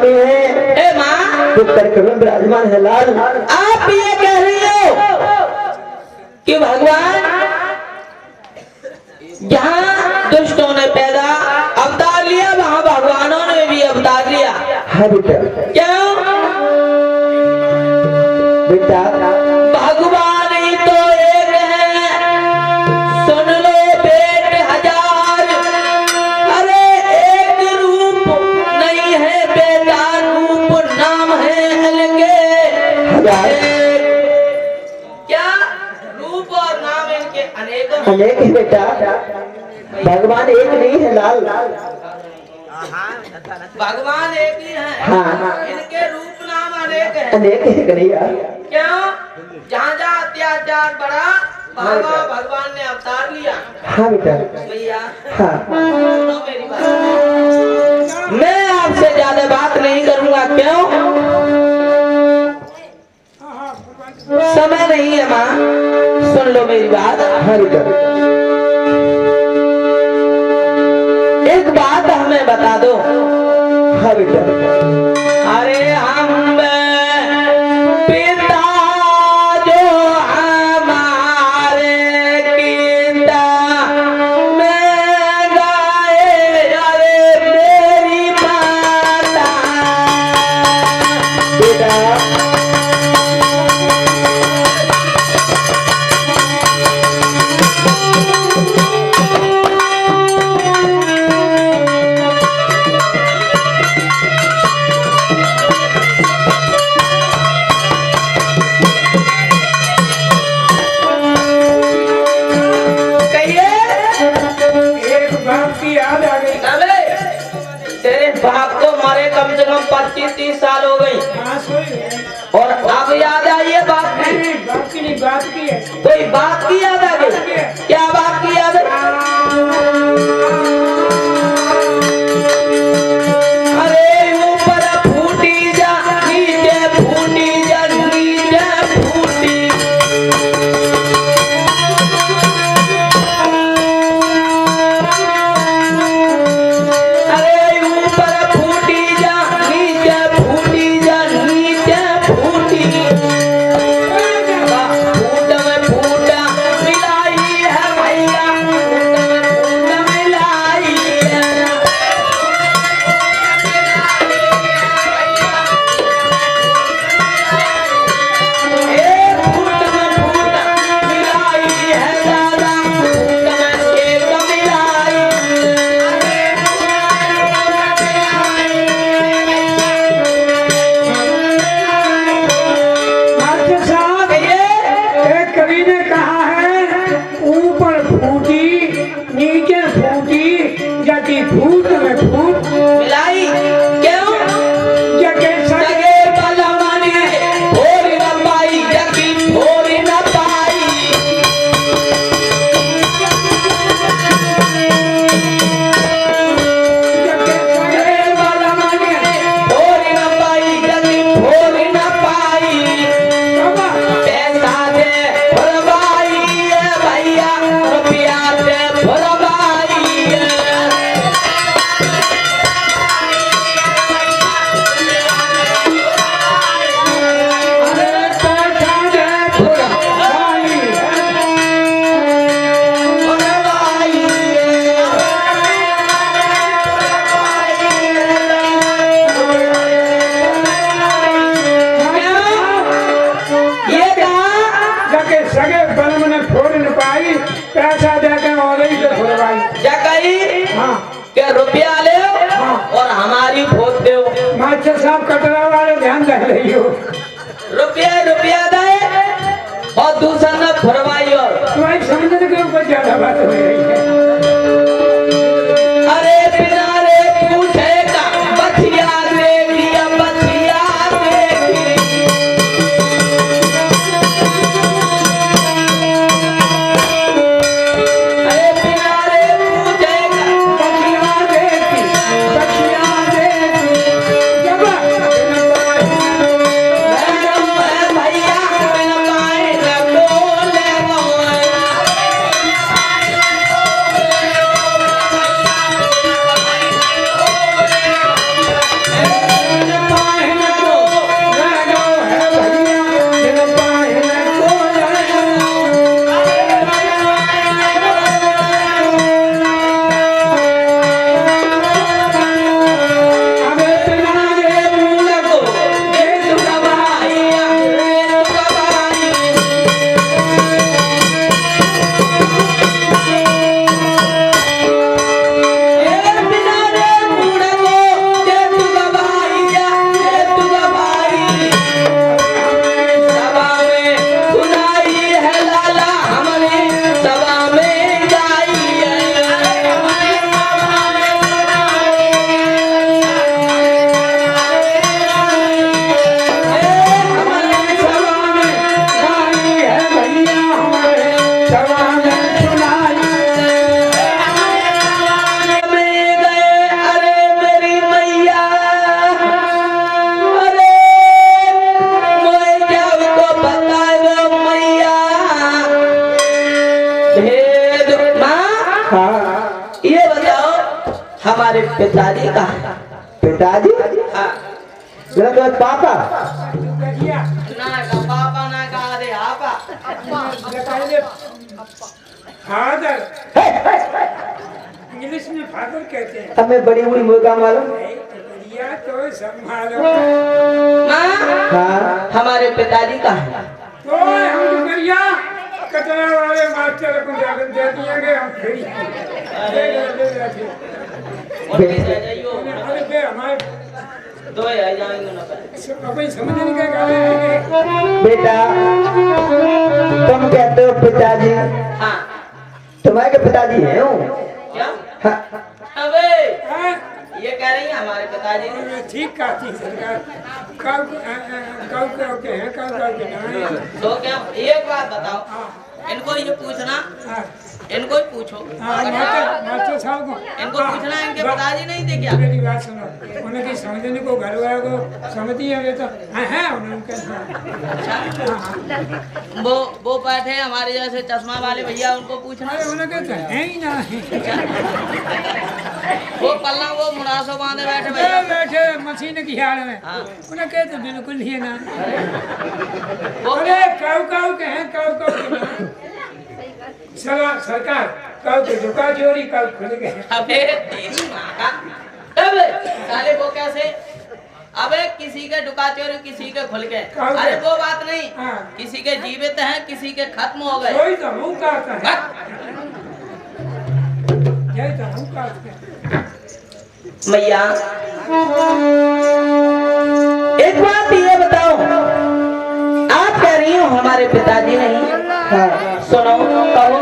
आते हैं। ए माँ तो करके विराजमान है लाल। आप ये कह रही हो कि भगवान जहाँ दुष्टों ने पैदा अवतार लिया वहाँ भगवानों ने भी अवतार लिया। हाँ बेटा। क्यों बेटा? भगवान ही तो एक है, सुन लो बेट हजार। अरे एक रूप नहीं है बेटा, रूप नाम है अलगे। क्या रूप और नाम इनके अनेक अनेक है बेटा, भगवान एक नहीं है लाल। भगवान एक ही है। हाँ। इनके रूप नाम अनेक है। अनेक है कन्हैया। क्यों? जहाँ जहाँ अत्याचार बढ़ा वहाँ भगवान ने अवतार लिया। हाँ बेटा। भैया हाँ। सुनो मेरी बात, मैं आपसे ज्यादा बात नहीं करूँगा। क्यों? समय नहीं है माँ, सुन लो मेरी बात। हाँ बेटा। एक बात हमें बता दो। हाँ बेटा। अरे हम पिता जो हमारे गीता में गाए, अरे मेरी माता। बेटा तेरे बाप को मरे कम से कम 25-30 साल हो गई और अब याद आई है बात की? बात की है। कोई बात की याद आ गई? क्या बात की याद? अरे ऊपर फूटी जा, नीचे फूटी जा, नीचे फूटी। मास्टर साहब कटरा वाले ध्यान रख रही हो। रुपया दे और दूसरा न फरवाई। और तुम्हारी समझने के ऊपर ज्यादा बात हो रही है। अरे बिना रे पूछेगा बचिया देगी या बचिया देगी। अरे बिना रे पूछेगा बचिया देगी, बचिया देगी। जब सवा में सुनाई में गए अरे मेरी मैया अरे मोए क्या को बताओ मैया भेद माँ हाँ ये बताओ हमारे पिताजी का पिताजी हाँ मेरा तो पापा कहिया ना का पापा ना का अरे आपा पहले फादर इंग्लिश में फादर कहते हैं हमें बड़ी हुई मुर्गा मालूम कहिया तो संभालो माँ हाँ हमारे पिताजी का है तो हम करिया कचरा वाले मास्टर को जाकर दे दिएंगे हम फिर अरे बे हमारे दो आ जाएंगे ना अभी समझ नहीं क्या गा रहे हैं बेटा तुम कहते हो पिताजी हाँ तुम्हारे पिताजी हैं हूँ क्या हाँ, अबे हाँ? ये कह रही है हमारे पिताजी ठीक कहती सरकार कब के हैं कब के नहीं तो क्या एक बात बताओ इनको ये पूछना हाँ इनको ही पूछो मास्टर साहब को इनको पूछना इनके पिताजी नहीं थे क्या मेरी बात सुनो उनकी समझने को घर वालों को समझती है तो है उनके वो बैठे हमारे जैसे चश्मा वाले भैया उनको पूछना उनके तो है ही ना वो पल्ला वो मुनासो बांधे बैठे भैया बैठे मशीन की हाल में हाँ। उनके तो बिल्कुल ही ना वो अरे काऊ के हैं काऊ के ना सरकार काऊ के दुका चोरी काऊ खुल गए अबे तेरी माँ का अबे साले वो कैसे अबे किसी के डुका चोरी किसी के खुल गए अरे वो बात नहीं हाँ। किसी के जीवित हैं किसी के खत्म हो गए कोई तो मुंह काटता है यही तो मुंह काटते हैं मैया एक बात ये बताओ आप कह रही हो हमारे पिताजी नहीं हाँ सुनो कहो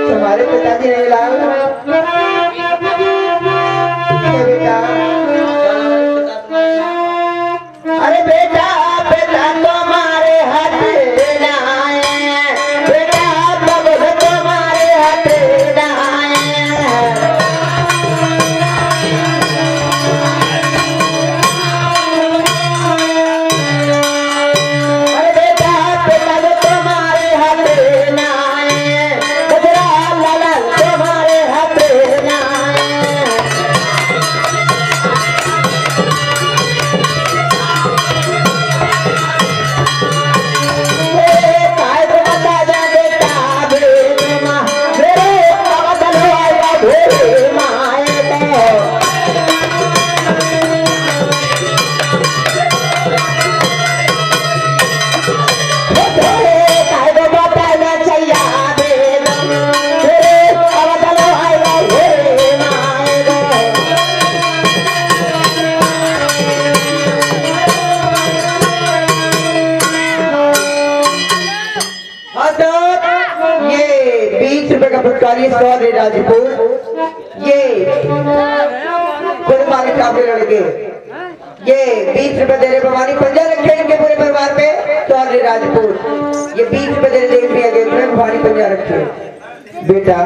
तुम्हारे पिताजी नहीं लाल ये बेटा अरे बेटा बेटा तुम्हारे हाथ ना आए बेटा बबल तुम्हारे हाथ ना आए अरे बेटा बेटा तुम्हारे हाथ ना आए बजरा लाला तुम्हारे हाथ ना आए काय तो बता जा बेटा भेड़ माँ मेरे बदल आएगा भेड़ माए काय तो बता जा छैया भेड़ मेरे बदल आएगा भेड़ माए ये 20 रुपए का पुरस्कार 100 राजपूत ये कुर्बानी काफी लड़के ये 20 रुपए दे रहे भवानी पंजा रखे इनके पूरे परिवार पे 100 राजपूत ये 20 रुपए दे रहे देख लिया गया भवानी पंजा रखे बेटा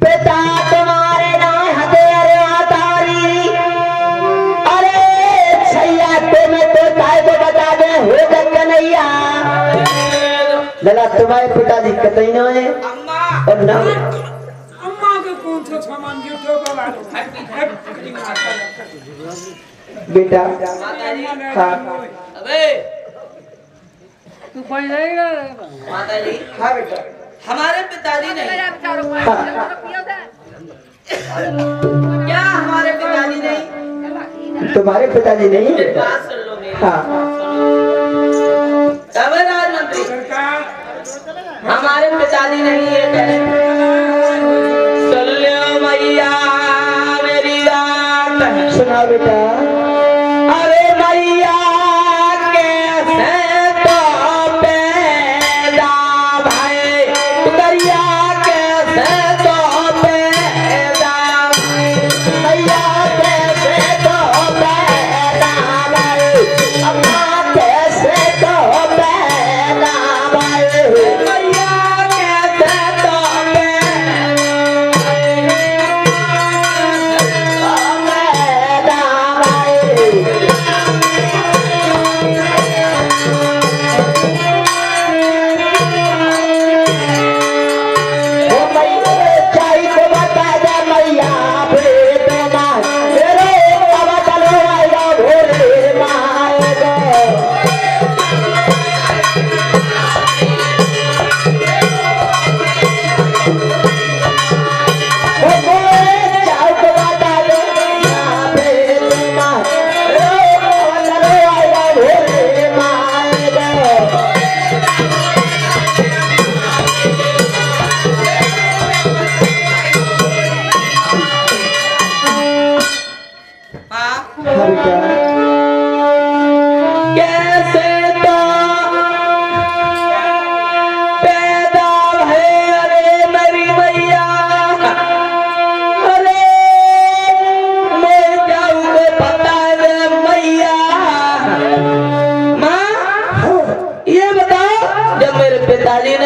पिता तुम्हारे नाम हथेरे तारी अरे छैया तुम्हें तो काय को बता दे हो जग कन्हैया लला तुम्हारे पिताजी कतई ना है अम्मा और ना अम्मा के कौन सा सामान जो तो का वालो बेटा माताजी हाँ अबे तू कोई रहेगा माताजी हाँ बेटा हमारे पिताजी नहीं हाँ क्या हमारे पिताजी नहीं तुम्हारे पिताजी नहीं है बेटा बात सुन लो मेरी हाँ अबे राजमंत्री सरकार हमारे पिताजी नहीं है कह रहे सुन लो मैया मेरी बात सुना बेटा अरे मैया कैसे तो पैदा भाई उतरिया कैसे तो पैदा भैया कैसे तो पैदा भाई अम्मा कैसे तो पैदा भाई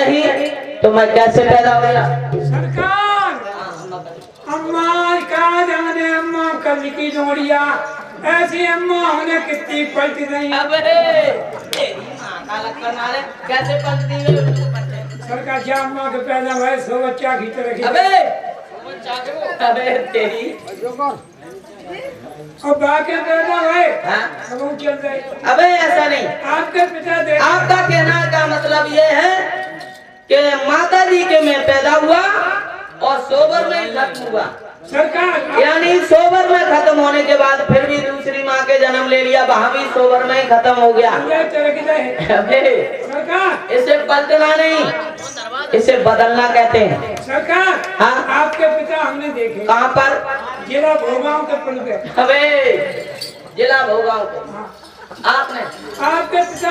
नहीं तो मैं कैसे पैदा हो गया? सरकार अम्मा कहा जाने अम्मा कल की जोड़िया ऐसी अम्मा उन्हें कितनी पलट गई। अबे तेरी माँ का लक्कड़ मारे कैसे पलटती है? सरकार क्या अम्मा के पैदा हुए सो बच्चा की तरह अबे तेरी और बाकी पैदा हुए हाँ? सब चल गए। अबे ऐसा नहीं, आपके पिता दे आपका कहना का मतलब ये है कि माता जी के में पैदा हुआ और सोबर में ही खत्म हुआ। सरकार यानी सोबर में खत्म होने के बाद फिर भी दूसरी माँ के जन्म ले लिया, वहाँ भी सोबर में ही खत्म हो गया। अबे सरकार इसे पलटना नहीं, इसे बदलना कहते हैं। सरकार हाँ? आपके पिता हमने देखे कहाँ पर? जिला भोगांव के पुल पे। अबे जिला भोगांव पे आपने आपके पिता